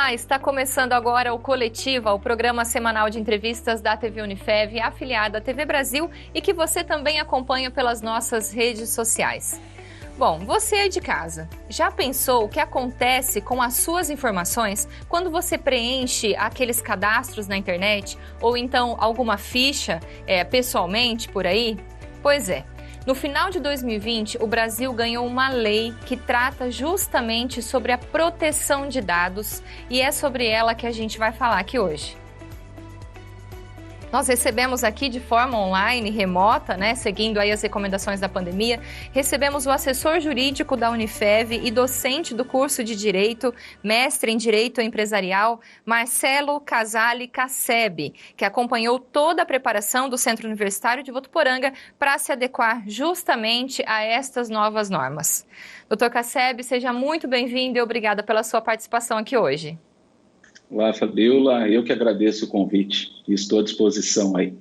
Olá, está começando agora o Coletiva, o programa semanal de entrevistas da TV Unifev, afiliada à TV Brasil e que você também acompanha pelas nossas redes sociais. Bom, você é de casa, já pensou o que acontece com as suas informações quando você preenche aqueles cadastros na internet ou então alguma ficha pessoalmente por aí? Pois é. No final de 2020, o Brasil ganhou uma lei que trata justamente sobre a proteção de dados e é sobre ela que a gente vai falar aqui hoje. Nós recebemos aqui de forma online, remota, seguindo aí as recomendações da pandemia, recebemos o assessor jurídico da Unifev e docente do curso de Direito, mestre em Direito Empresarial, Marcelo Casale Casseb, que acompanhou toda a preparação do Centro Universitário de Votuporanga para se adequar justamente a estas novas normas. Doutor Casseb, seja muito bem-vindo e obrigada pela sua participação aqui hoje. Olá, Fabiola, eu que agradeço o convite e estou à disposição aí.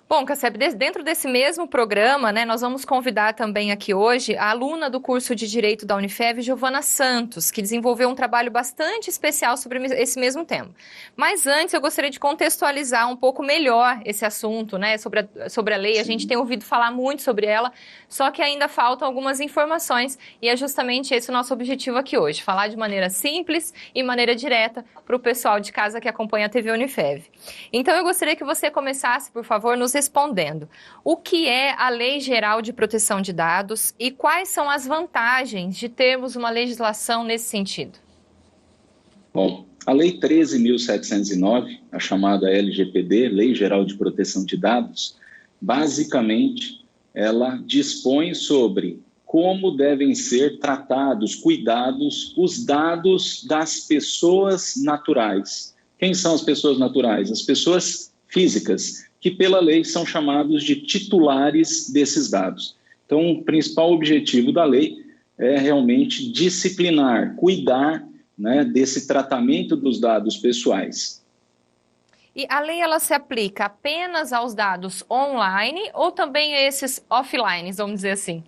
Bom, Casseb, dentro desse mesmo programa, nós vamos convidar também aqui hoje a aluna do curso de Direito da Unifev, Giovana Santos, que desenvolveu um trabalho bastante especial sobre esse mesmo tema. Mas antes eu gostaria de contextualizar um pouco melhor esse assunto, sobre a lei. Sim. A gente tem ouvido falar muito sobre ela, só que ainda faltam algumas informações e é justamente esse o nosso objetivo aqui hoje, falar de maneira simples e maneira direta para o pessoal de casa que acompanha a TV Unifev. Então eu gostaria que você começasse, por favor, nos respondendo o que é a Lei Geral de Proteção de Dados e quais são as vantagens de termos uma legislação nesse sentido. Bom, a Lei 13.709, a chamada LGPD, Lei Geral de Proteção de Dados, basicamente ela dispõe sobre como devem ser tratados, cuidados os dados das pessoas naturais. Quem são as pessoas naturais? As pessoas físicas, que pela lei são chamados de titulares desses dados. Então, o principal objetivo da lei é realmente disciplinar, cuidar desse tratamento dos dados pessoais. E a lei ela se aplica apenas aos dados online ou também a esses offline, vamos dizer assim?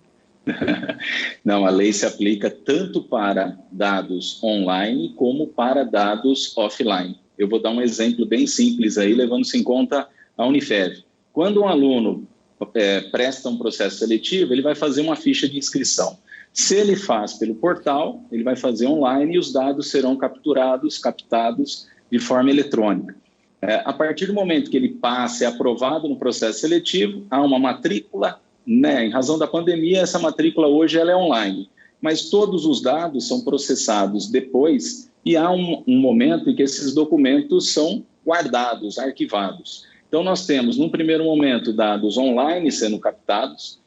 Não, a lei se aplica tanto para dados online como para dados offline. Eu vou dar um exemplo bem simples aí, levando-se em conta a Unifev. Quando um aluno presta um processo seletivo, ele vai fazer uma ficha de inscrição. Se ele faz pelo portal, ele vai fazer online e os dados serão captados de forma eletrônica. A partir do momento que ele passa e é aprovado no processo seletivo, há uma matrícula, em razão da pandemia, essa matrícula hoje ela é online, mas todos os dados são processados depois e há um momento em que esses documentos são guardados, arquivados. Então, nós temos, num primeiro momento, dados online sendo captados,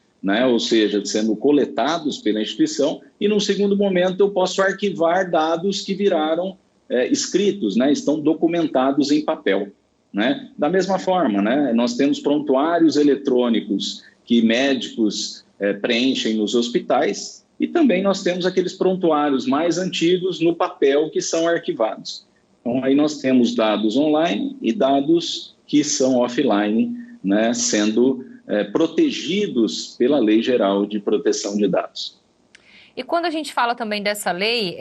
ou seja, sendo coletados pela instituição, e num segundo momento eu posso arquivar dados que viraram escritos, estão documentados em papel. Da mesma forma, nós temos prontuários eletrônicos que médicos preenchem nos hospitais e também nós temos aqueles prontuários mais antigos no papel que são arquivados. Então, aí nós temos dados online e dados que são offline, sendo protegidos pela Lei Geral de Proteção de Dados. E quando a gente fala também dessa lei,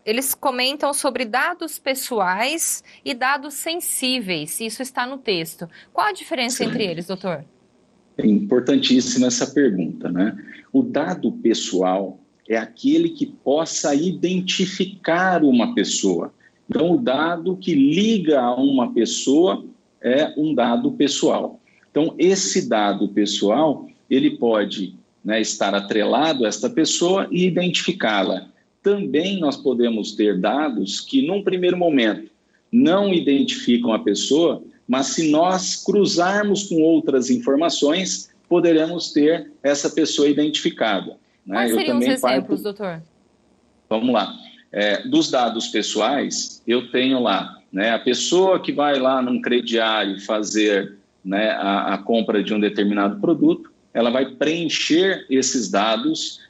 eles comentam sobre dados pessoais e dados sensíveis, isso está no texto. Qual a diferença entre eles, doutor? É importantíssima essa pergunta, O dado pessoal é aquele que possa identificar uma pessoa. Então, o dado que liga a uma pessoa é um dado pessoal. Então, esse dado pessoal, ele pode estar atrelado a esta pessoa e identificá-la. Também nós podemos ter dados que, num primeiro momento, não identificam a pessoa, mas se nós cruzarmos com outras informações, poderemos ter essa pessoa identificada. Quais seriam os exemplos, doutor? Vamos lá. Dos dados pessoais, eu tenho lá a pessoa que vai lá num crediário fazer a compra de um determinado produto, ela vai preencher esses dados,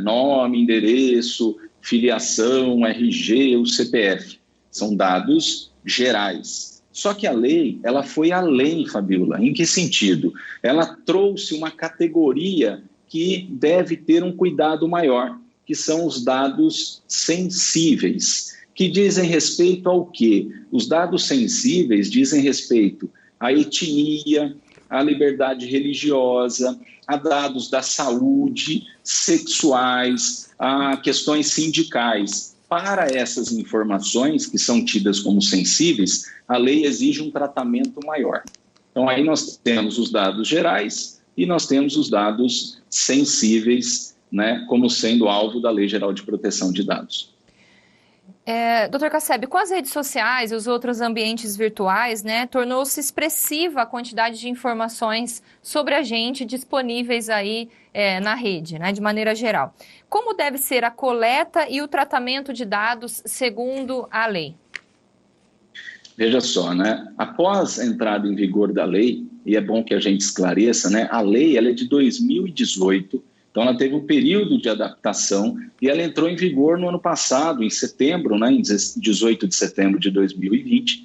nome, endereço, filiação, RG, o CPF. São dados gerais. Só que a lei, ela foi além, Fabiola. Em que sentido? Ela trouxe uma categoria que deve ter um cuidado maior, que são os dados sensíveis. que dizem respeito ao quê? Os dados sensíveis dizem respeito à etnia, à liberdade religiosa, a dados da saúde, sexuais, a questões sindicais. Para essas informações que são tidas como sensíveis, a lei exige um tratamento maior. Então, aí nós temos os dados gerais e nós temos os dados sensíveis, né, como sendo alvo da Lei Geral de Proteção de Dados. Dr. Casseb, com as redes sociais e os outros ambientes virtuais, né, tornou-se expressiva a quantidade de informações sobre a gente disponíveis aí na rede, né, de maneira geral. Como deve ser a coleta e o tratamento de dados segundo a lei? Veja só, né, após a entrada em vigor da lei, e é bom que a gente esclareça, né, a lei ela é de 2018, então, ela teve um período de adaptação e ela entrou em vigor no ano passado, em setembro, né, em 18 de setembro de 2020,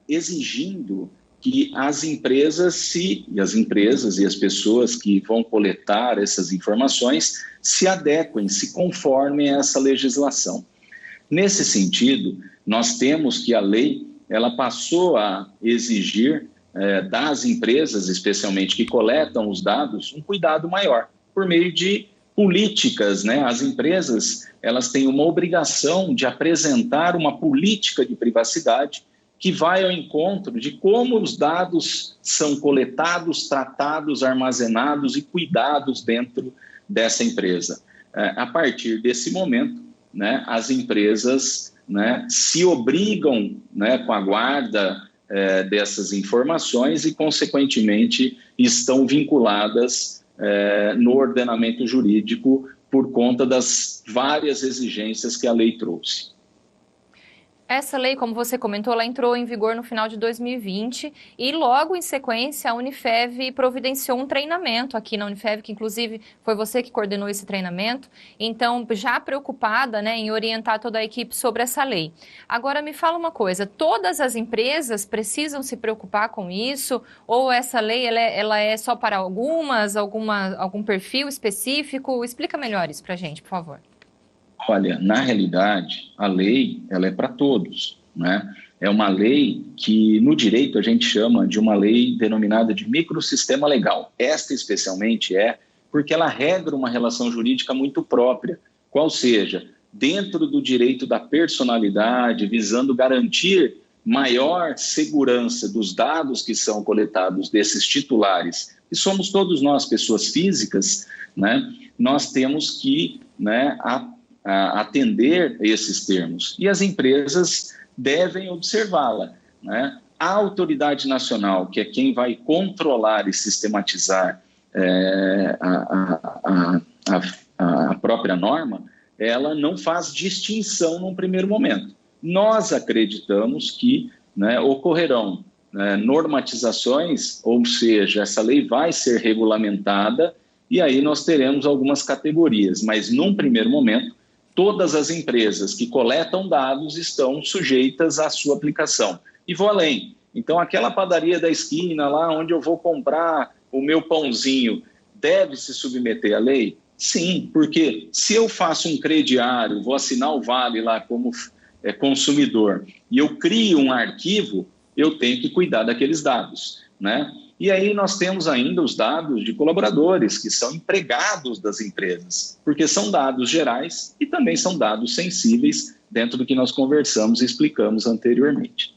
exigindo que as empresas e as pessoas que vão coletar essas informações se adequem, se conformem a essa legislação. Nesse sentido, nós temos que a lei ela passou a exigir das empresas, especialmente que coletam os dados, um cuidado maior, por meio de políticas, né? As empresas, elas têm uma obrigação de apresentar uma política de privacidade que vai ao encontro de como os dados são coletados, tratados, armazenados e cuidados dentro dessa empresa. A partir desse momento, né, as empresas, né, se obrigam, né, com a guarda dessas informações e, consequentemente, estão vinculadas no ordenamento jurídico por conta das várias exigências que a lei trouxe. Essa lei, como você comentou, ela entrou em vigor no final de 2020 e logo em sequência a Unifev providenciou um treinamento aqui na Unifev, que inclusive foi você que coordenou esse treinamento, então já preocupada, né, em orientar toda a equipe sobre essa lei. Agora me fala uma coisa, todas as empresas precisam se preocupar com isso ou essa lei ela é só para algum perfil específico? Explica melhor isso para a gente, por favor. Olha, na realidade, a lei ela é para todos, né? É uma lei que, no direito, a gente chama de uma lei denominada de microsistema legal. Esta, especialmente, porque ela regra uma relação jurídica muito própria, qual seja, dentro do direito da personalidade, visando garantir maior segurança dos dados que são coletados desses titulares, que somos todos nós, pessoas físicas, né? Nós temos que, né, atender esses termos. E as empresas devem observá-la, né? A autoridade nacional, que é quem vai controlar e sistematizar a própria norma, ela não faz distinção num primeiro momento. Nós acreditamos que, né, ocorrerão normatizações, ou seja, essa lei vai ser regulamentada e aí nós teremos algumas categorias, mas num primeiro momento, todas as empresas que coletam dados estão sujeitas à sua aplicação. E vou além. Então, aquela padaria da esquina, lá onde eu vou comprar o meu pãozinho, deve se submeter à lei? Sim, porque se eu faço um crediário, vou assinar o vale lá como consumidor, e eu crio um arquivo, eu tenho que cuidar daqueles dados, né? E aí nós temos ainda os dados de colaboradores, que são empregados das empresas, porque são dados gerais e também são dados sensíveis dentro do que nós conversamos e explicamos anteriormente.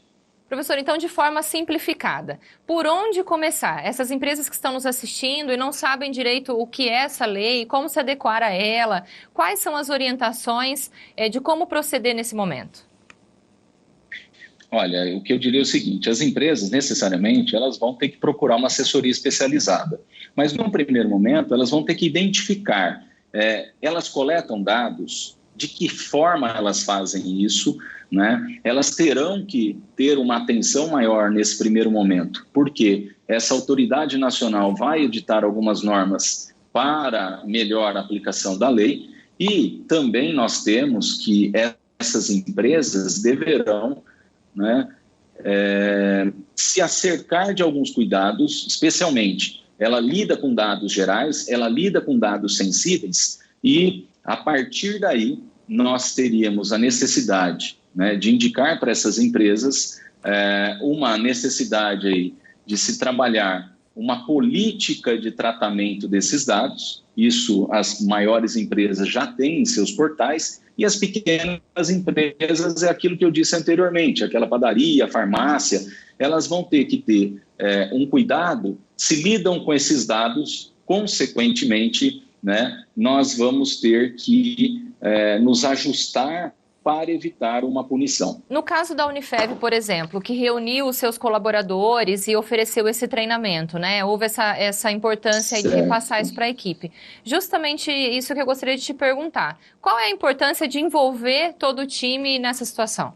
Professor, então, de forma simplificada, por onde começar? Essas empresas que estão nos assistindo e não sabem direito o que é essa lei, como se adequar a ela, quais são as orientações de como proceder nesse momento? Olha, o que eu diria é o seguinte, as empresas, necessariamente, elas vão ter que procurar uma assessoria especializada, mas, num primeiro momento, elas vão ter que identificar, elas coletam dados, de que forma elas fazem isso, né? Elas terão que ter uma atenção maior nesse primeiro momento, porque essa autoridade nacional vai editar algumas normas para melhor aplicação da lei e também nós temos que essas empresas deverão, né, se acercar de alguns cuidados, especialmente ela lida com dados gerais, ela lida com dados sensíveis e a partir daí nós teríamos a necessidade, né, de indicar para essas empresas uma necessidade aí de se trabalhar uma política de tratamento desses dados. Isso as maiores empresas já têm em seus portais, e as pequenas empresas é aquilo que eu disse anteriormente, aquela padaria, farmácia, elas vão ter que ter um cuidado, se lidam com esses dados, consequentemente, né, nós vamos ter que nos ajustar para evitar uma punição. No caso da Unifev, por exemplo, que reuniu os seus colaboradores e ofereceu esse treinamento, né? Houve essa importância aí de repassar isso para a equipe. Justamente isso que eu gostaria de te perguntar. Qual é a importância de envolver todo o time nessa situação?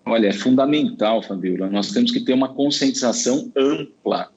Olha, é fundamental, Fabíola. Nós temos que ter uma conscientização ampla,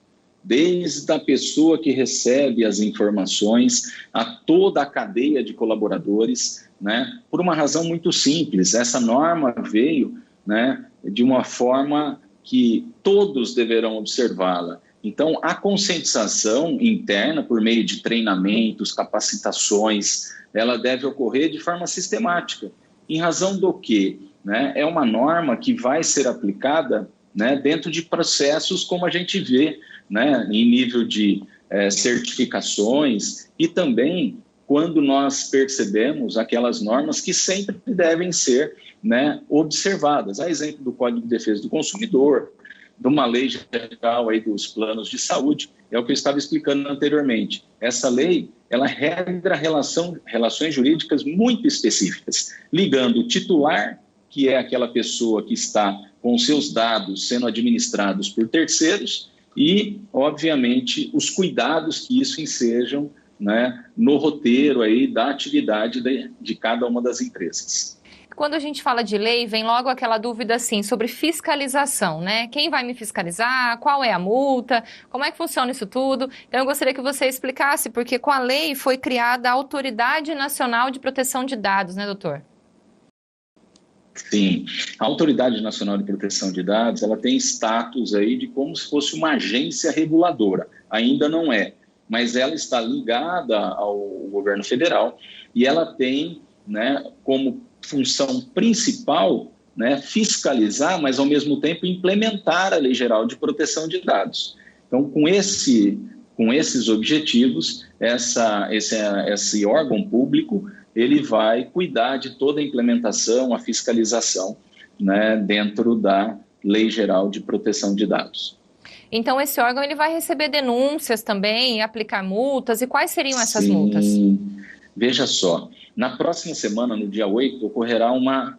desde a pessoa que recebe as informações a toda a cadeia de colaboradores, né, por uma razão muito simples. Essa norma veio, né, de uma forma que todos deverão observá-la. Então, a conscientização interna, por meio de treinamentos, capacitações, ela deve ocorrer de forma sistemática. Em razão do quê? Né, é uma norma que vai ser aplicada, né, dentro de processos como a gente vê, né, em nível de certificações, e também quando nós percebemos aquelas normas que sempre devem ser, né, observadas. A exemplo do Código de Defesa do Consumidor, de uma lei geral aí dos planos de saúde, é o que eu estava explicando anteriormente. Essa lei, ela regra relações jurídicas muito específicas, ligando o titular, que é aquela pessoa que está com seus dados sendo administrados por terceiros, e, obviamente, os cuidados que isso ensejam, né, no roteiro aí da atividade de cada uma das empresas. Quando a gente fala de lei, vem logo aquela dúvida assim sobre fiscalização, né? Quem vai me fiscalizar? Qual é a multa? Como é que funciona isso tudo? Então eu gostaria que você explicasse, porque com a lei foi criada a Autoridade Nacional de Proteção de Dados, né, doutor? Sim, a Autoridade Nacional de Proteção de Dados, ela tem status aí de como se fosse uma agência reguladora. Ainda não é, mas ela está ligada ao governo federal e ela tem, né, como função principal, né, fiscalizar, mas ao mesmo tempo implementar a Lei Geral de Proteção de Dados. Então, com esses objetivos, esse órgão público, ele vai cuidar de toda a implementação, a fiscalização, né, dentro da Lei Geral de Proteção de Dados. Então, esse órgão ele vai receber denúncias também, aplicar multas, e quais seriam essas Sim. multas? Veja só, na próxima semana, no dia 8, ocorrerá uma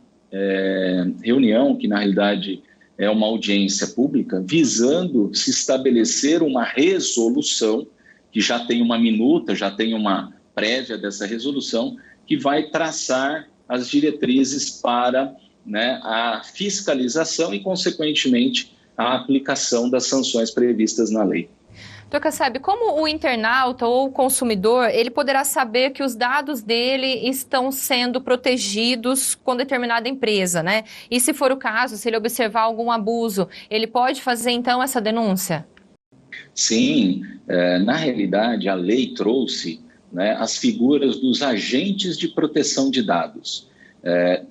reunião, que na realidade é uma audiência pública, visando se estabelecer uma resolução, que já tem uma minuta, já tem uma prévia dessa resolução, que vai traçar as diretrizes para, né, a fiscalização e, consequentemente, a aplicação das sanções previstas na lei. Doutor Casseb, como o internauta ou o consumidor, ele poderá saber que os dados dele estão sendo protegidos com determinada empresa, né? E se for o caso, se ele observar algum abuso, ele pode fazer então essa denúncia? Sim, na realidade a lei trouxe, né, as figuras dos agentes de proteção de dados.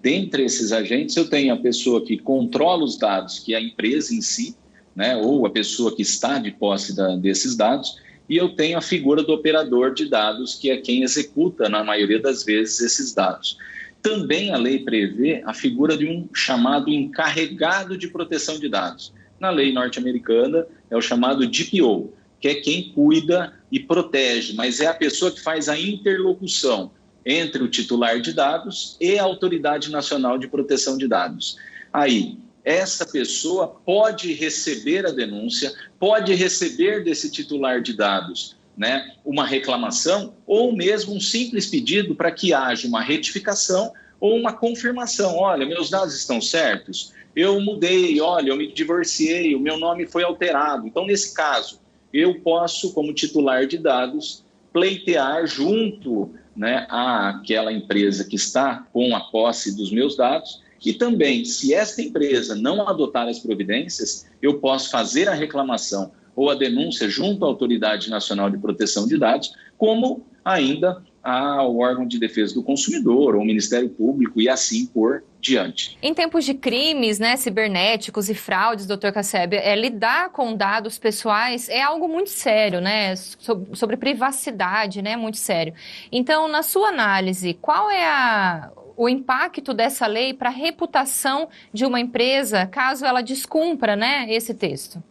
Dentre esses agentes eu tenho a pessoa que controla os dados, que é a empresa em si, né, ou a pessoa que está de posse desses dados, e eu tenho a figura do operador de dados, que é quem executa, na maioria das vezes, esses dados. Também a lei prevê a figura de um chamado encarregado de proteção de dados. Na lei norte-americana é o chamado DPO, que é quem cuida e protege, mas é a pessoa que faz a interlocução entre o titular de dados e a Autoridade Nacional de Proteção de Dados. Aí, essa pessoa pode receber a denúncia, pode receber desse titular de dados, né, uma reclamação ou mesmo um simples pedido para que haja uma retificação ou uma confirmação. Olha, meus dados estão certos, eu mudei, olha, eu me divorciei, o meu nome foi alterado. Então, nesse caso, eu posso, como titular de dados, pleitear junto, né, àquela empresa que está com a posse dos meus dados. E também, se esta empresa não adotar as providências, eu posso fazer a reclamação ou a denúncia junto à Autoridade Nacional de Proteção de Dados, como ainda ao órgão de defesa do consumidor, ao Ministério Público e assim por diante. Em tempos de crimes, né, cibernéticos e fraudes, doutor Casseb, lidar com dados pessoais é algo muito sério, né, sobre privacidade, né, muito sério. Então, na sua análise, qual é o impacto dessa lei para a reputação de uma empresa, caso ela descumpra, né, esse texto?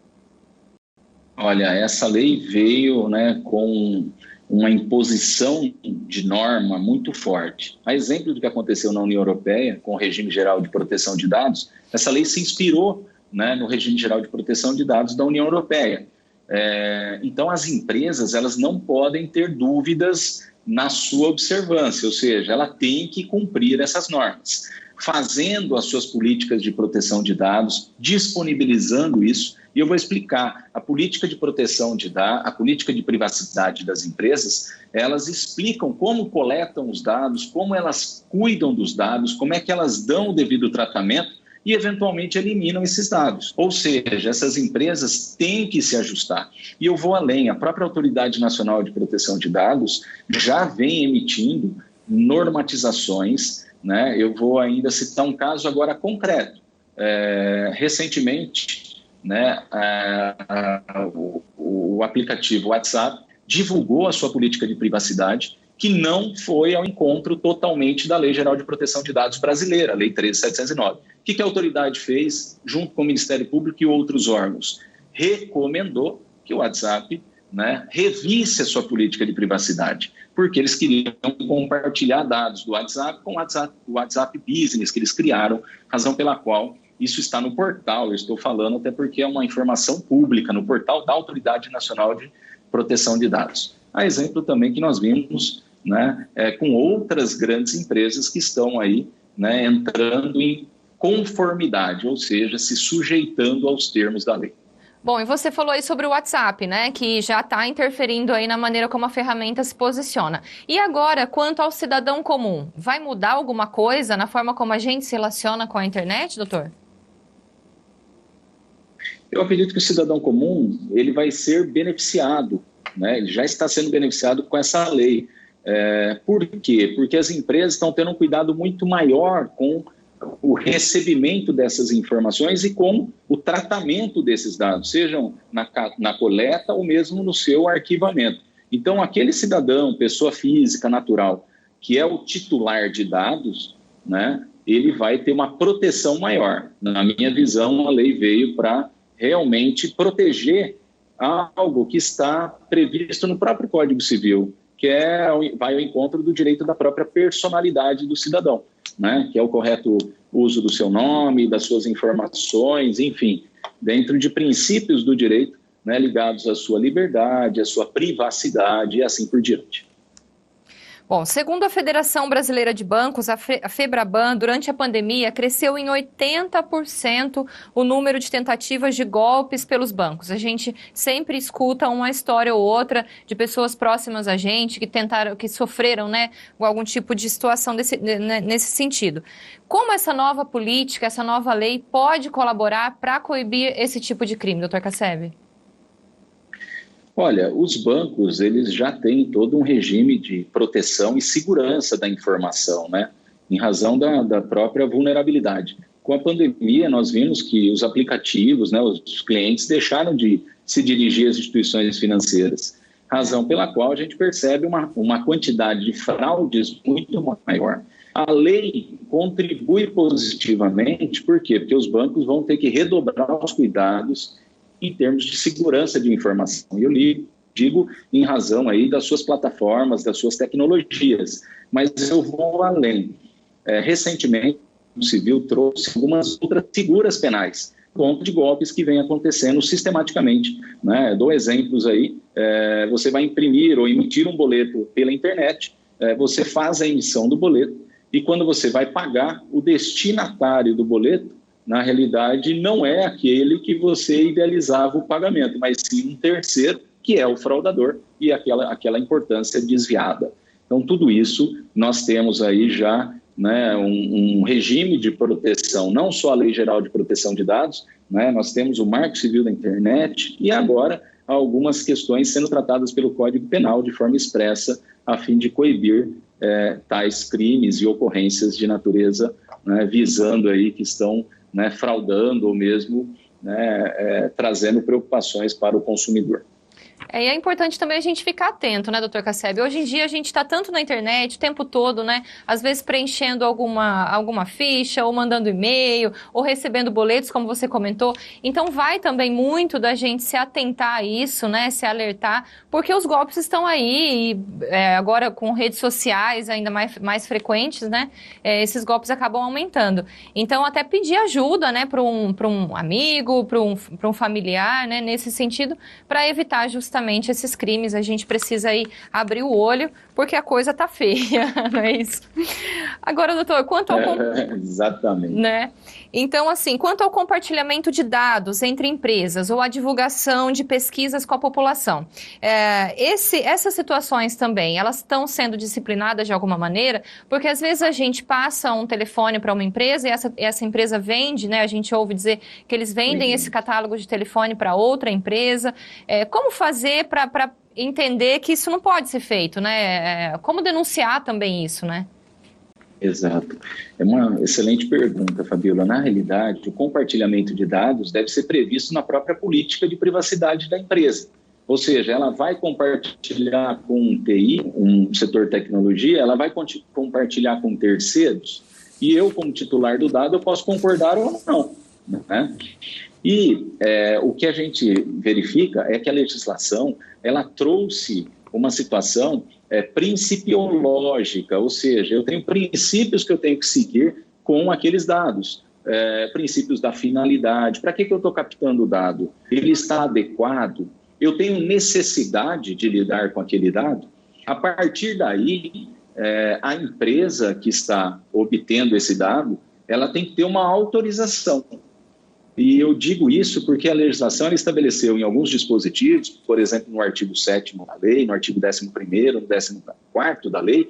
Olha, essa lei veio, né, com uma imposição de norma muito forte. A exemplo do que aconteceu na União Europeia, com o Regime Geral de Proteção de Dados, essa lei se inspirou, né, no Regime Geral de Proteção de Dados da União Europeia. Então, as empresas elas não podem ter dúvidas na sua observância, ou seja, ela tem que cumprir essas normas, fazendo as suas políticas de proteção de dados, disponibilizando isso. E eu vou explicar, a política de proteção de dados, a política de privacidade das empresas, elas explicam como coletam os dados, como elas cuidam dos dados, como é que elas dão o devido tratamento e, eventualmente, eliminam esses dados. Ou seja, essas empresas têm que se ajustar. E eu vou além, a própria Autoridade Nacional de Proteção de Dados já vem emitindo normatizações, né? Eu vou ainda citar um caso agora concreto. Recentemente, né, o aplicativo WhatsApp divulgou a sua política de privacidade, que não foi ao encontro totalmente da Lei Geral de Proteção de Dados brasileira, a Lei 13.709. O que a autoridade fez, junto com o Ministério Público e outros órgãos? Recomendou que o WhatsApp, né, revisse a sua política de privacidade, porque eles queriam compartilhar dados do WhatsApp com o WhatsApp Business que eles criaram, razão pela qual isso está no portal. Eu estou falando até porque é uma informação pública no portal da Autoridade Nacional de Proteção de Dados. Há exemplo também que nós vimos, né, com outras grandes empresas que estão aí, né, entrando em conformidade, ou seja, se sujeitando aos termos da lei. Bom, e você falou aí sobre o WhatsApp, né, que já está interferindo aí na maneira como a ferramenta se posiciona. E agora, quanto ao cidadão comum, vai mudar alguma coisa na forma como a gente se relaciona com a internet, doutor? Eu acredito que o cidadão comum ele vai ser beneficiado, né? Ele já está sendo beneficiado com essa lei. Por quê? Porque as empresas estão tendo um cuidado muito maior com o recebimento dessas informações e com o tratamento desses dados, sejam na coleta ou mesmo no seu arquivamento. Então, aquele cidadão, pessoa física, natural, que é o titular de dados, né, ele vai ter uma proteção maior. Na minha visão, a lei veio para realmente proteger algo que está previsto no próprio Código Civil, que vai ao encontro do direito da própria personalidade do cidadão, né? Que é o correto uso do seu nome, das suas informações, enfim, dentro de princípios do direito, né, ligados à sua liberdade, à sua privacidade e assim por diante. Bom, segundo a Federação Brasileira de Bancos, a FEBRABAN, durante a pandemia, cresceu em 80% o número de tentativas de golpes pelos bancos. A gente sempre escuta uma história ou outra de pessoas próximas a gente que sofreram, né, algum tipo de situação nesse sentido. Como essa nova política, essa nova lei pode colaborar para coibir esse tipo de crime, doutor Casseb? Olha, os bancos, eles já têm todo um regime de proteção e segurança da informação, né? Em razão da própria vulnerabilidade. Com a pandemia, nós vimos que os aplicativos, né, os clientes deixaram de se dirigir às instituições financeiras, razão pela qual a gente percebe uma quantidade de fraudes muito maior. A lei contribui positivamente, por quê? Porque os bancos vão ter que redobrar os cuidados em termos de segurança de informação. E eu digo em razão aí das suas plataformas, das suas tecnologias. Mas eu vou além. Recentemente, o Civil trouxe algumas outras figuras penais, contra de golpes que vem acontecendo sistematicamente, né? Dou exemplos aí. Você vai imprimir ou emitir um boleto pela internet, você faz a emissão do boleto e quando você vai pagar, o destinatário do boleto, na realidade, não é aquele que você idealizava o pagamento, mas sim um terceiro, que é o fraudador e aquela importância desviada. Então, tudo isso nós temos aí já, né, um regime de proteção, não só a Lei Geral de Proteção de Dados, né, nós temos o Marco Civil da Internet e agora a algumas questões sendo tratadas pelo Código Penal de forma expressa, a fim de coibir tais crimes e ocorrências de natureza, né, visando aí que estão, né, fraudando ou mesmo, né, trazendo preocupações para o consumidor. E é importante também a gente ficar atento, né, doutor Casseb? Hoje em dia a gente está tanto na internet o tempo todo, né? Às vezes preenchendo alguma ficha, ou mandando e-mail, ou recebendo boletos, como você comentou. Então vai também muito da gente se atentar a isso, né? Se alertar, porque os golpes estão aí e agora com redes sociais ainda mais frequentes, né? Esses golpes acabam aumentando. Então até pedir ajuda, né, para um amigo, para um familiar, né? Nesse sentido, para evitar justamente esses crimes. A gente precisa aí abrir o olho, porque a coisa tá feia, não é isso? Agora, doutor, quanto ao... Exatamente. Né? Então, assim, quanto ao compartilhamento de dados entre empresas ou a divulgação de pesquisas com a população, essas situações também, elas estão sendo disciplinadas de alguma maneira? Porque às vezes a gente passa um telefone para uma empresa e essa empresa vende, né? A gente ouve dizer que eles vendem esse catálogo de telefone para outra empresa. Como fazer para entender que isso não pode ser feito, né? Como denunciar também isso, né? Exato. É uma excelente pergunta, Fabíola. Na realidade, o compartilhamento de dados deve ser previsto na própria política de privacidade da empresa. Ou seja, ela vai compartilhar com TI, um setor tecnologia, ela vai compartilhar com terceiros, e eu, como titular do dado, eu posso concordar ou não, né? E o que a gente verifica é que a legislação, ela trouxe uma situação principiológica, ou seja, eu tenho princípios que eu tenho que seguir com aqueles dados, princípios da finalidade. Para que eu estou captando o dado? Ele está adequado? Eu tenho necessidade de lidar com aquele dado? A partir daí, a empresa que está obtendo esse dado, ela tem que ter uma autorização. E eu digo isso porque a legislação ela estabeleceu em alguns dispositivos, por exemplo, no artigo 7º da lei, no artigo 11º, no 14º da lei,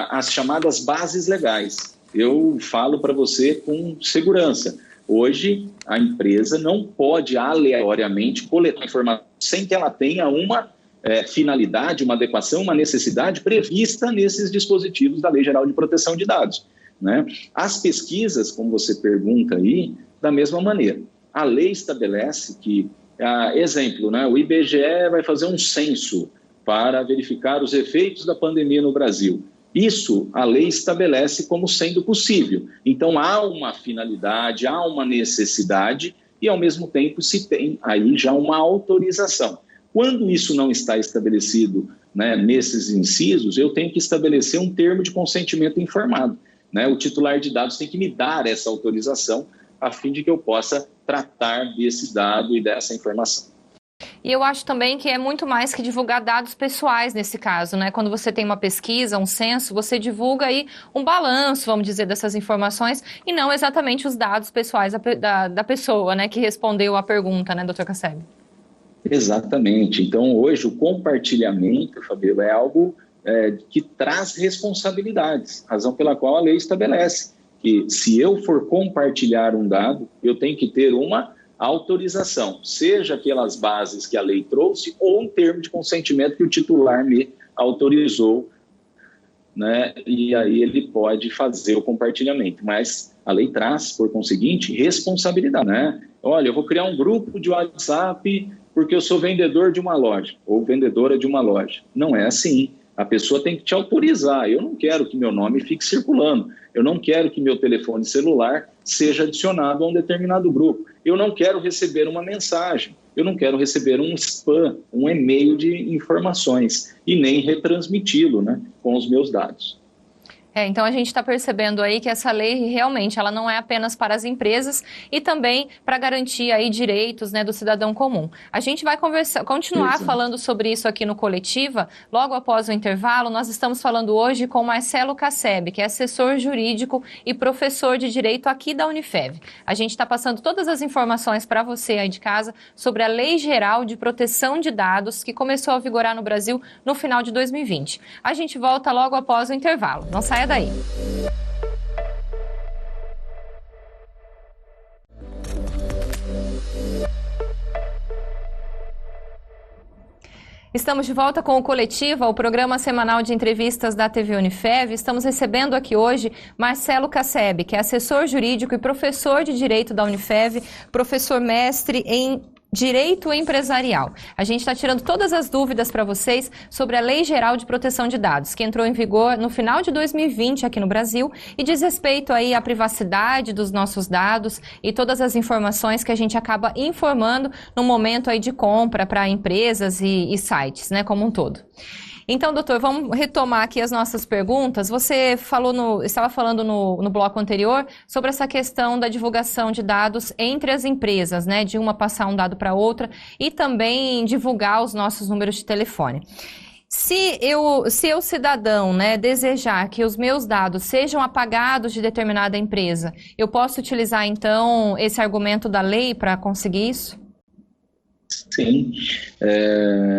as chamadas bases legais. Eu falo para você com segurança. Hoje, a empresa não pode aleatoriamente coletar informação sem que ela tenha uma finalidade, uma adequação, uma necessidade prevista nesses dispositivos da Lei Geral de Proteção de Dados, né? As pesquisas, como você pergunta aí, da mesma maneira. A lei estabelece que, exemplo, né, o IBGE vai fazer um censo para verificar os efeitos da pandemia no Brasil. Isso a lei estabelece como sendo possível. Então, há uma finalidade, há uma necessidade e, ao mesmo tempo, se tem aí já uma autorização. Quando isso não está estabelecido, né, nesses incisos, eu tenho que estabelecer um termo de consentimento informado, né? O titular de dados tem que me dar essa autorização a fim de que eu possa tratar desse dado e dessa informação. E eu acho também que é muito mais que divulgar dados pessoais nesse caso, né? Quando você tem uma pesquisa, um censo, você divulga aí um balanço, vamos dizer, dessas informações e não exatamente os dados pessoais da pessoa, né, que respondeu a pergunta, né, doutor Casseb? Exatamente. Então, hoje, o compartilhamento, Fabíola, é algo que traz responsabilidades, razão pela qual a lei estabelece que se eu for compartilhar um dado, eu tenho que ter uma autorização, seja pelas bases que a lei trouxe ou um termo de consentimento que o titular me autorizou, né? E aí ele pode fazer o compartilhamento. Mas a lei traz, por conseguinte, responsabilidade, né? Olha, eu vou criar um grupo de WhatsApp porque eu sou vendedor de uma loja ou vendedora de uma loja. Não é assim. A pessoa tem que te autorizar. Eu não quero que meu nome fique circulando. Eu não quero que meu telefone celular seja adicionado a um determinado grupo. Eu não quero receber uma mensagem. Eu não quero receber um spam, um e-mail de informações e nem retransmiti-lo, né, com os meus dados. Então a gente está percebendo aí que essa lei realmente ela não é apenas para as empresas e também para garantir aí direitos, né, do cidadão comum. A gente vai continuar falando sobre isso aqui no Coletiva, logo após o intervalo. Nós estamos falando hoje com Marcelo Casseb, que é assessor jurídico e professor de Direito aqui da Unifev. A gente está passando todas as informações para você aí de casa sobre a Lei Geral de Proteção de Dados, que começou a vigorar no Brasil no final de 2020. A gente volta logo após o intervalo. Não saia daí. Estamos de volta com o Coletiva, o programa semanal de entrevistas da TV Unifev. Estamos recebendo aqui hoje Marcelo Casseb, que é assessor jurídico e professor de Direito da Unifev, professor mestre em Direito Empresarial. A gente está tirando todas as dúvidas para vocês sobre a Lei Geral de Proteção de Dados, que entrou em vigor no final de 2020 aqui no Brasil e diz respeito aí à privacidade dos nossos dados e todas as informações que a gente acaba informando no momento aí de compra para empresas e sites, né, como um todo. Então, doutor, vamos retomar aqui as nossas perguntas. Você estava falando no bloco anterior sobre essa questão da divulgação de dados entre as empresas, né? De uma passar um dado para outra e também divulgar os nossos números de telefone. Se eu cidadão, né, desejar que os meus dados sejam apagados de determinada empresa, eu posso utilizar, então, esse argumento da lei para conseguir isso? Sim,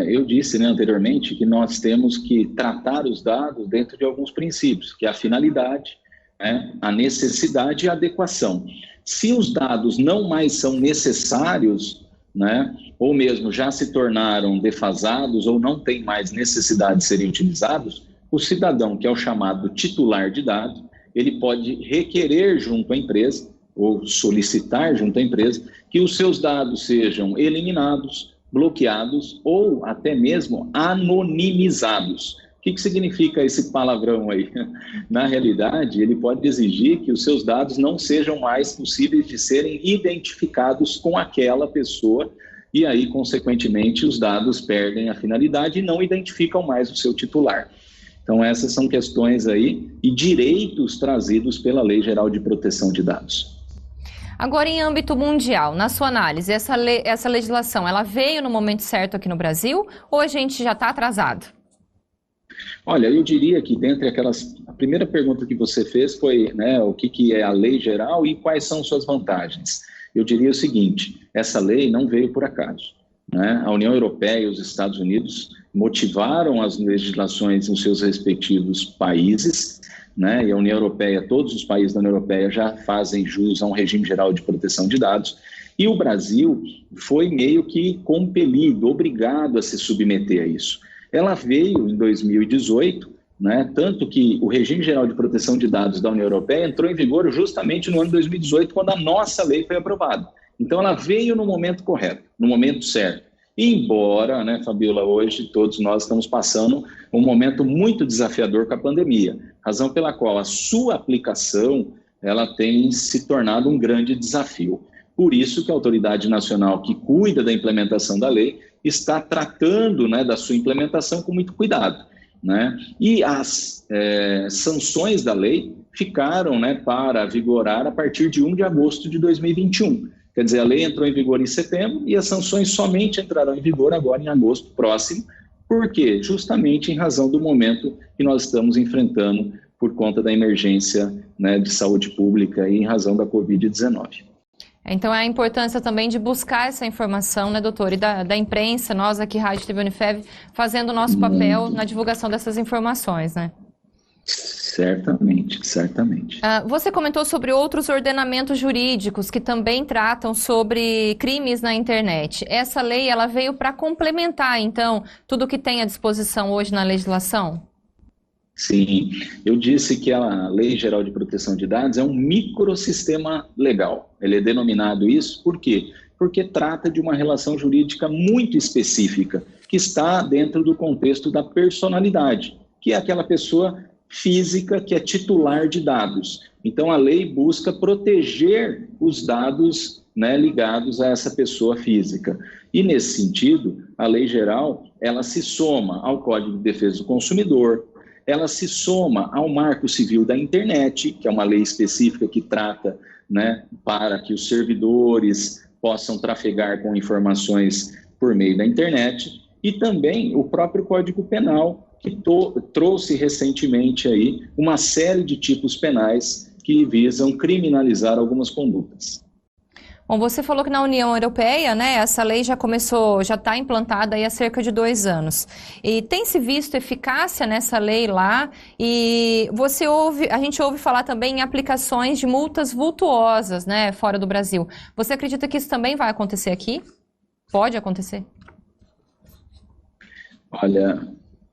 eu disse, né, anteriormente que nós temos que tratar os dados dentro de alguns princípios, que é a finalidade, né, a necessidade e a adequação. Se os dados não mais são necessários, né, ou mesmo já se tornaram defasados ou não tem mais necessidade de serem utilizados, o cidadão, que é o chamado titular de dados, ele pode requerer junto à empresa ou solicitar junto à empresa que os seus dados sejam eliminados, bloqueados ou até mesmo anonimizados. O que significa esse palavrão aí? Na realidade, ele pode exigir que os seus dados não sejam mais possíveis de serem identificados com aquela pessoa e aí, consequentemente, os dados perdem a finalidade e não identificam mais o seu titular. Então, essas são questões aí e direitos trazidos pela Lei Geral de Proteção de Dados. Agora, em âmbito mundial, na sua análise, essa legislação, ela veio no momento certo aqui no Brasil ou a gente já está atrasado? Olha, eu diria que dentre a primeira pergunta que você fez foi, né, o que é a lei geral e quais são suas vantagens. Eu diria o seguinte, essa lei não veio por acaso, né? A União Europeia e os Estados Unidos motivaram as legislações nos seus respectivos países, né? E a União Europeia, todos os países da União Europeia já fazem jus a um regime geral de proteção de dados, e o Brasil foi meio que compelido, obrigado a se submeter a isso. Ela veio em 2018, né? Tanto que o regime geral de proteção de dados da União Europeia entrou em vigor justamente no ano de 2018, quando a nossa lei foi aprovada. Então ela veio no momento correto, no momento certo. Embora, né, Fabiola, hoje todos nós estamos passando um momento muito desafiador com a pandemia, razão pela qual a sua aplicação ela tem se tornado um grande desafio. Por isso que a autoridade nacional que cuida da implementação da lei está tratando, né, da sua implementação com muito cuidado, né? E as sanções da lei ficaram, né, para vigorar a partir de 1 de agosto de 2021. Quer dizer, a lei entrou em vigor em setembro e as sanções somente entrarão em vigor agora em agosto próximo. Por quê? Justamente em razão do momento que nós estamos enfrentando por conta da emergência, né, de saúde pública e em razão da Covid-19. Então, é a importância também de buscar essa informação, né, doutor? E da imprensa, nós aqui, Rádio TV Unifev, fazendo o nosso papel na divulgação dessas informações, né? Certamente, certamente. Você comentou sobre outros ordenamentos jurídicos que também tratam sobre crimes na internet. Essa lei, ela veio para complementar, então, tudo que tem à disposição hoje na legislação? Sim, eu disse que a Lei Geral de Proteção de Dados é um microsistema legal. Ele é denominado isso por quê? Porque trata de uma relação jurídica muito específica, que está dentro do contexto da personalidade, que é aquela pessoa física que é titular de dados. Então, a lei busca proteger os dados, né, ligados a essa pessoa física. E, nesse sentido, a lei geral, ela se soma ao Código de Defesa do Consumidor, ela se soma ao Marco Civil da Internet, que é uma lei específica que trata, né, para que os servidores possam trafegar com informações por meio da internet, e também o próprio Código Penal, que trouxe recentemente aí uma série de tipos penais que visam criminalizar algumas condutas. Bom, você falou que na União Europeia, né, essa lei já está implantada aí há cerca de 2 anos. E tem se visto eficácia nessa lei lá, e a gente ouve falar também em aplicações de multas vultuosas, né, fora do Brasil. Você acredita que isso também vai acontecer aqui? Pode acontecer? Olha,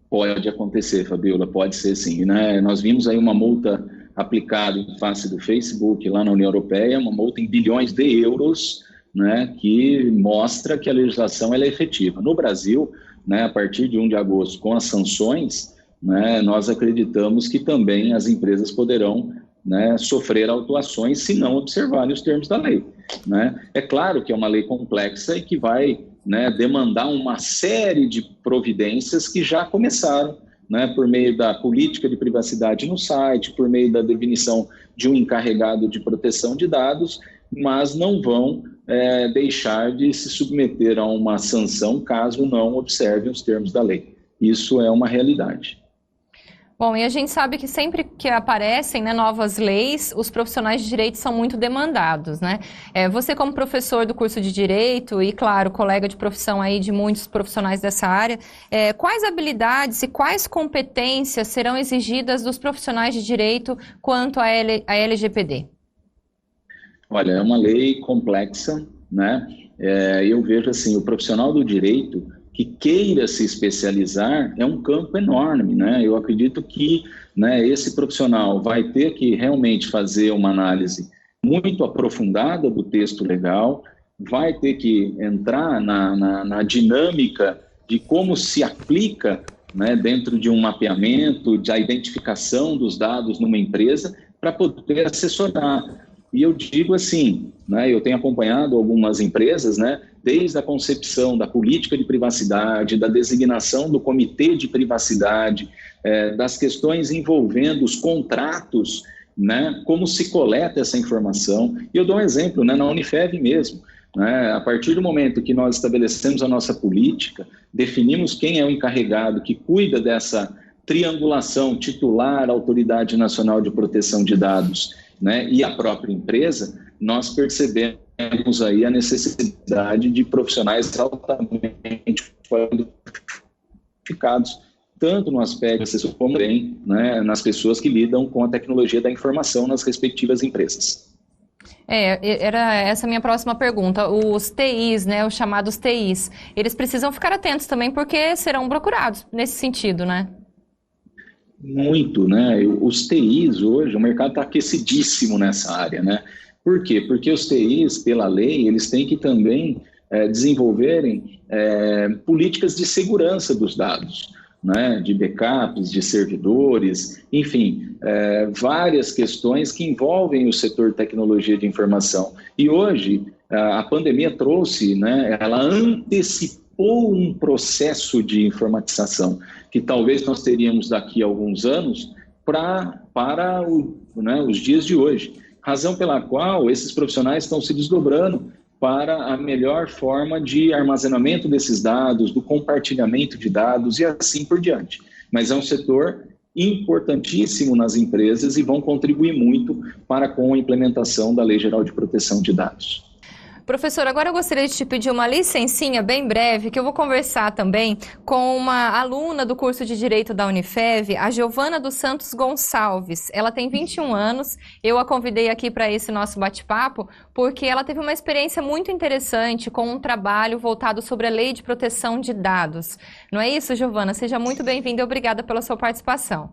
pode acontecer, Fabiola, pode ser sim, né? Nós vimos aí uma multa aplicada em face do Facebook lá na União Europeia, uma multa em bilhões de euros, né, que mostra que a legislação ela é efetiva. No Brasil, né, a partir de 1 de agosto, com as sanções, né, nós acreditamos que também as empresas poderão, né, sofrer autuações se não observarem os termos da lei, né? É claro que é uma lei complexa e que vai, né, demandar uma série de providências que já começaram, né, por meio da política de privacidade no site, por meio da definição de um encarregado de proteção de dados, mas não vão deixar de se submeter a uma sanção caso não observem os termos da lei. Isso é uma realidade. Bom, e a gente sabe que sempre que aparecem, né, novas leis, os profissionais de direito são muito demandados, né? Você como professor do curso de Direito e, claro, colega de profissão aí de muitos profissionais dessa área, quais habilidades e quais competências serão exigidas dos profissionais de direito quanto à LGPD? Olha, é uma lei complexa, né? Eu vejo assim, o profissional do direito que queira se especializar é um campo enorme, né? Eu acredito que, né, esse profissional vai ter que realmente fazer uma análise muito aprofundada do texto legal, vai ter que entrar na dinâmica de como se aplica, né, dentro de um mapeamento, da identificação dos dados numa empresa, para poder assessorar. E eu digo assim, né, eu tenho acompanhado algumas empresas, né, desde a concepção da política de privacidade, da designação do comitê de privacidade, das questões envolvendo os contratos, né, como se coleta essa informação. E eu dou um exemplo, né, na Unifev mesmo, né, a partir do momento que nós estabelecemos a nossa política, definimos quem é o encarregado que cuida dessa triangulação titular, Autoridade Nacional de Proteção de Dados, né, e a própria empresa, nós percebemos aí a necessidade de profissionais altamente qualificados, tanto no aspecto assessor como também, né, nas pessoas que lidam com a tecnologia da informação nas respectivas empresas. Era essa a minha próxima pergunta. Os TIs, né, os chamados TIs, eles precisam ficar atentos também porque serão procurados nesse sentido, né? Muito, né? Os TIs hoje, o mercado está aquecidíssimo nessa área, né? Por quê? Porque os TIs, pela lei, eles têm que também desenvolverem políticas de segurança dos dados, né? De backups, de servidores, enfim, várias questões que envolvem o setor de tecnologia de informação. E hoje, a pandemia trouxe, né? Ela antecipou um processo de informatização que talvez nós teríamos daqui a alguns anos para os dias de hoje. Razão pela qual esses profissionais estão se desdobrando para a melhor forma de armazenamento desses dados, do compartilhamento de dados e assim por diante. Mas é um setor importantíssimo nas empresas e vão contribuir muito para com a implementação da Lei Geral de Proteção de Dados. Professor, agora eu gostaria de te pedir uma licencinha bem breve, que eu vou conversar também com uma aluna do curso de Direito da Unifev, a Giovana dos Santos Gonçalves. Ela tem 21 anos, eu a convidei aqui para esse nosso bate-papo, porque ela teve uma experiência muito interessante com um trabalho voltado sobre a Lei de Proteção de Dados. Não é isso, Giovana? Seja muito bem-vinda e obrigada pela sua participação.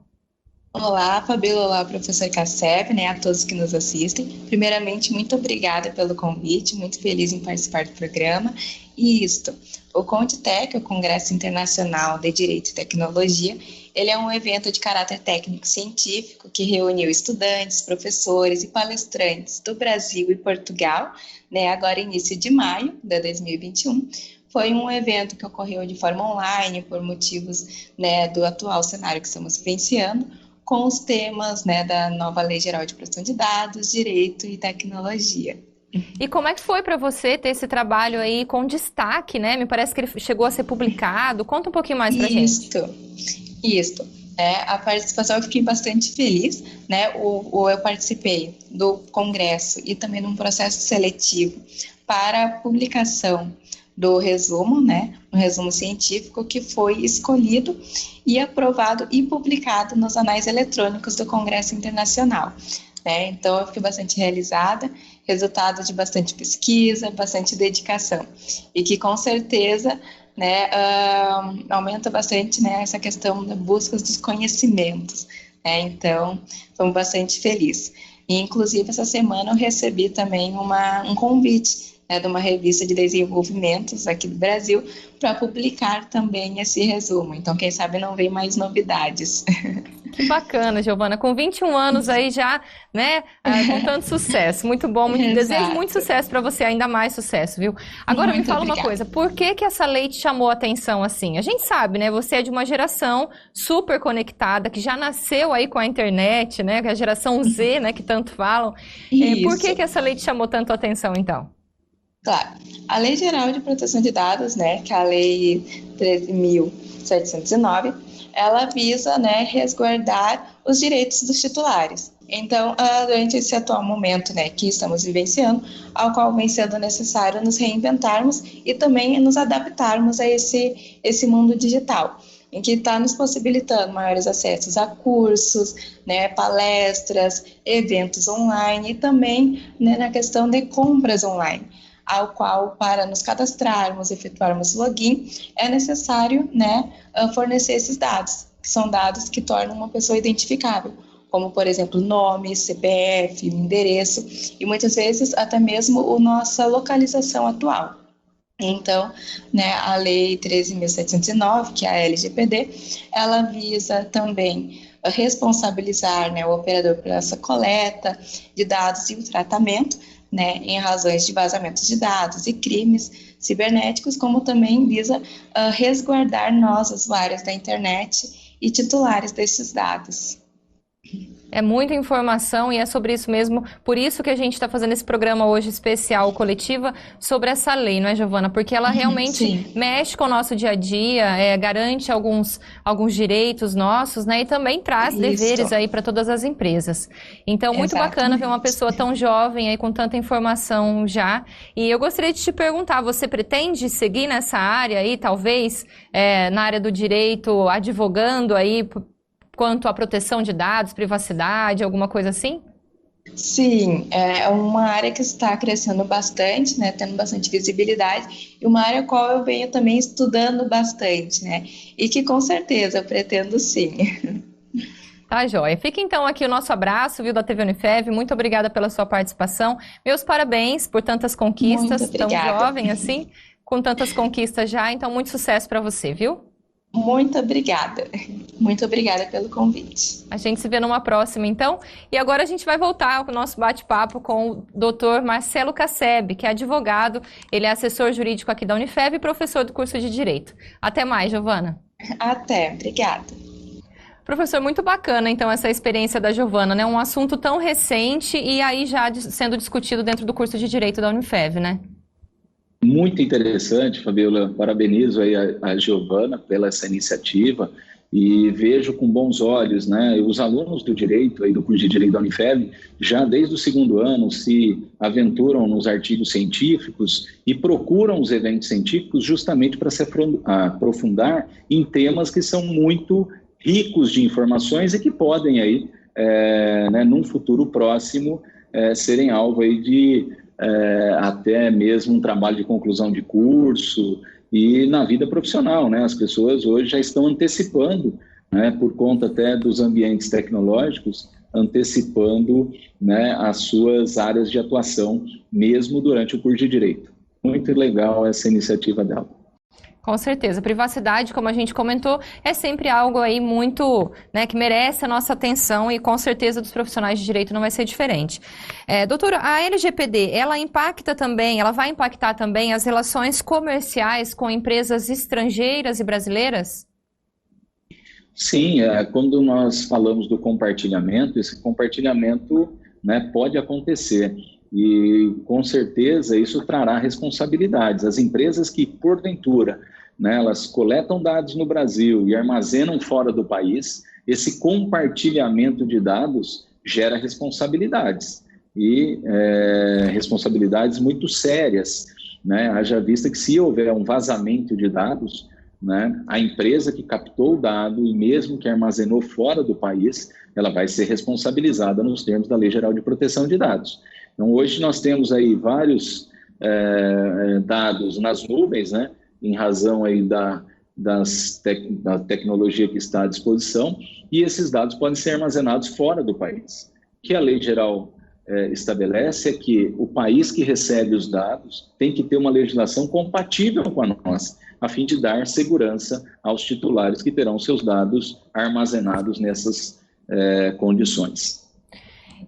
Olá, Fabíola, olá, professor Cassep, né, a todos que nos assistem. Primeiramente, muito obrigada pelo convite, muito feliz em participar do programa. E isto, o CONDITEC, o Congresso Internacional de Direito e Tecnologia, ele é um evento de caráter técnico-científico que reuniu estudantes, professores e palestrantes do Brasil e Portugal, né, agora início de maio de 2021. Foi um evento que ocorreu de forma online, por motivos, né, do atual cenário que estamos vivenciando, com os temas, né, da nova Lei Geral de Proteção de Dados, Direito e Tecnologia. E como é que foi para você ter esse trabalho aí com destaque, né? Me parece que ele chegou a ser publicado. Conta um pouquinho mais para a gente. Isso. A participação eu fiquei bastante feliz, né? Eu participei do congresso e também de um processo seletivo para a publicação do resumo, né, um resumo científico que foi escolhido e aprovado e publicado nos anais eletrônicos do Congresso Internacional. Né? Então, eu fiquei bastante realizada, resultado de bastante pesquisa, bastante dedicação, e que com certeza né, aumenta bastante, né, essa questão da busca dos conhecimentos, né, então estamos bastante felizes. E, inclusive, essa semana eu recebi também um convite, né, de uma revista de desenvolvimentos aqui do Brasil para publicar também esse resumo. Então, quem sabe não vem mais novidades. Que bacana, Giovana. Com 21 anos aí já, né, com tanto sucesso. Muito bom, desejo muito sucesso para você, ainda mais sucesso, viu? Agora me fala uma coisa, por que essa lei te chamou a atenção assim? A gente sabe, né, você é de uma geração super conectada, que já nasceu aí com a internet, né, que é a geração Z, né, que tanto falam. Por que essa lei te chamou tanto a atenção, então? Claro, a Lei Geral de Proteção de Dados, né, que é a Lei 13.709, ela visa, né, resguardar os direitos dos titulares. Então, durante esse atual momento, né, que estamos vivenciando, ao qual vem sendo necessário nos reinventarmos e também nos adaptarmos a esse mundo digital, em que está nos possibilitando maiores acessos a cursos, né, palestras, eventos online e também, né, na questão de compras online, ao qual, para nos cadastrarmos, efetuarmos login, é necessário, né, fornecer esses dados, que são dados que tornam uma pessoa identificável, como, por exemplo, nome, CPF, endereço, e muitas vezes até mesmo a nossa localização atual. Então, né, a Lei 13.709, que é a LGPD, ela visa também responsabilizar, né, o operador por essa coleta de dados e o tratamento, né, em razões de vazamentos de dados e crimes cibernéticos, como também visa resguardar nós, usuários da internet e titulares desses dados. É muita informação e é sobre isso mesmo, por isso que a gente está fazendo esse programa hoje especial, Coletiva, sobre essa lei, não é, Giovana? Porque ela realmente mexe com o nosso dia a dia, garante alguns direitos nossos, né? E também traz deveres aí para todas as empresas. Então, muito bacana ver uma pessoa tão jovem aí com tanta informação já. E eu gostaria de te perguntar, você pretende seguir nessa área aí, talvez, na área do direito, advogando aí quanto à proteção de dados, privacidade, alguma coisa assim? Sim, é uma área que está crescendo bastante, né, tendo bastante visibilidade, e uma área qual eu venho também estudando bastante, né, e que com certeza eu pretendo sim. Tá, joia. Fica então aqui o nosso abraço, viu, da TV Unifev. Muito obrigada pela sua participação. Meus parabéns por tantas conquistas, tão jovem assim, com tantas conquistas já, então muito sucesso para você, viu? Muito obrigada. Muito obrigada pelo convite. A gente se vê numa próxima, então. E agora a gente vai voltar com o nosso bate-papo com o Dr. Marcelo Casseb, que é advogado, ele é assessor jurídico aqui da Unifev e professor do curso de Direito. Até mais, Giovana. Até, obrigada. Professor, muito bacana, então, essa experiência da Giovana, né? Um assunto tão recente e aí já sendo discutido dentro do curso de Direito da Unifev, né? Muito interessante, Fabiola. Parabenizo aí a Giovana pela essa iniciativa e vejo com bons olhos, né? Os alunos do Direito, aí do curso de Direito da Unifev, já desde o segundo ano se aventuram nos artigos científicos e procuram os eventos científicos justamente para se aprofundar em temas que são muito ricos de informações e que podem aí, né, num futuro próximo, serem alvo aí de até mesmo um trabalho de conclusão de curso e na vida profissional, né? As pessoas hoje já estão antecipando, né, por conta até dos ambientes tecnológicos, antecipando, né, as suas áreas de atuação, mesmo durante o curso de Direito. Muito legal essa iniciativa dela. Com certeza. Privacidade, como a gente comentou, é sempre algo aí muito, né, que merece a nossa atenção e com certeza dos profissionais de direito não vai ser diferente. Doutora, a LGPD, ela vai impactar também as relações comerciais com empresas estrangeiras e brasileiras? Sim, quando nós falamos do compartilhamento, esse compartilhamento, né, pode acontecer. E, com certeza, isso trará responsabilidades. As empresas que, porventura, né, elas coletam dados no Brasil e armazenam fora do país, esse compartilhamento de dados gera responsabilidades. E responsabilidades muito sérias, né? Haja vista que se houver um vazamento de dados, né, a empresa que captou o dado e mesmo que armazenou fora do país, ela vai ser responsabilizada nos termos da Lei Geral de Proteção de Dados. Então, hoje nós temos aí vários dados nas nuvens, né? em razão aí da tecnologia que está à disposição, e esses dados podem ser armazenados fora do país. O que a lei geral estabelece é que o país que recebe os dados tem que ter uma legislação compatível com a nossa, a fim de dar segurança aos titulares que terão seus dados armazenados nessas condições.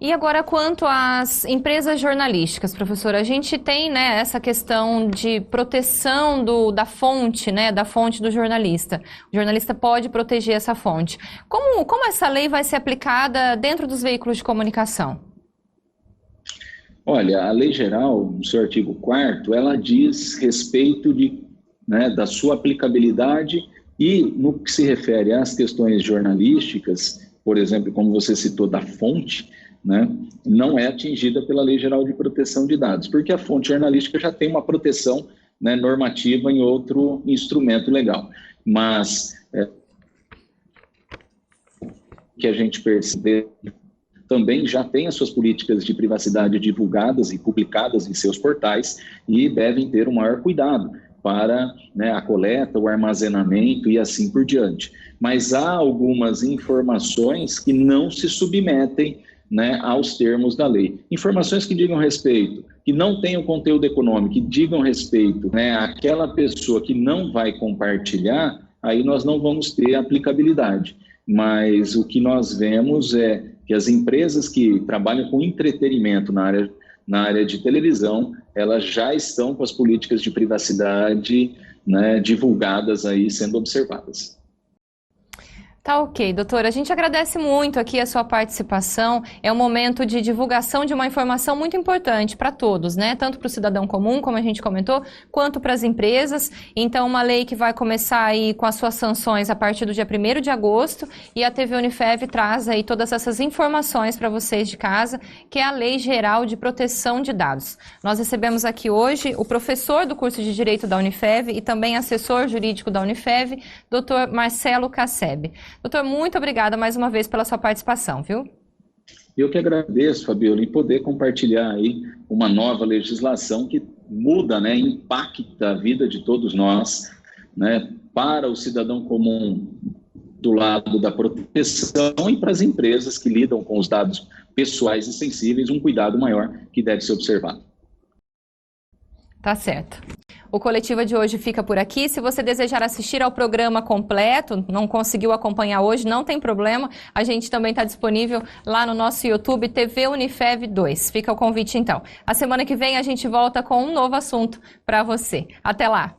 E agora, quanto às empresas jornalísticas, professor, a gente tem, né, essa questão de proteção da fonte, né, da fonte do jornalista. O jornalista pode proteger essa fonte. Como essa lei vai ser aplicada dentro dos veículos de comunicação? Olha, a lei geral, no seu artigo 4º, ela diz respeito da sua aplicabilidade e no que se refere às questões jornalísticas, por exemplo, como você citou, da fonte, né, não é atingida pela Lei Geral de Proteção de Dados, porque a fonte jornalística já tem uma proteção, né, normativa em outro instrumento legal. Mas que a gente percebe também já tem as suas políticas de privacidade divulgadas e publicadas em seus portais e devem ter um maior cuidado para, né, a coleta, o armazenamento e assim por diante. Mas há algumas informações que não se submetem, né, aos termos da lei. Informações que digam respeito, que não tenham conteúdo econômico, que digam respeito, né, àquela pessoa que não vai compartilhar, aí nós não vamos ter aplicabilidade. Mas o que nós vemos é que as empresas que trabalham com entretenimento na área de televisão, elas já estão com as políticas de privacidade, né, divulgadas aí, sendo observadas. Tá ok, doutora. A gente agradece muito aqui a sua participação. É um momento de divulgação de uma informação muito importante para todos, né? Tanto para o cidadão comum, como a gente comentou, quanto para as empresas. Então, uma lei que vai começar aí com as suas sanções a partir do dia 1º de agosto, e a TV Unifev traz aí todas essas informações para vocês de casa, que é a Lei Geral de Proteção de Dados. Nós recebemos aqui hoje o professor do curso de Direito da Unifev e também assessor jurídico da Unifev, doutor Marcelo Casseb. Doutor, muito obrigada mais uma vez pela sua participação, viu? Eu que agradeço, Fabiola, em poder compartilhar aí uma nova legislação que muda, né, impacta a vida de todos nós, né, para o cidadão comum do lado da proteção e para as empresas que lidam com os dados pessoais e sensíveis, um cuidado maior que deve ser observado. Tá certo. O Coletiva de hoje fica por aqui. Se você desejar assistir ao programa completo, não conseguiu acompanhar hoje, não tem problema. A gente também está disponível lá no nosso YouTube, TV Unifev 2. Fica o convite, então. A semana que vem a gente volta com um novo assunto para você. Até lá!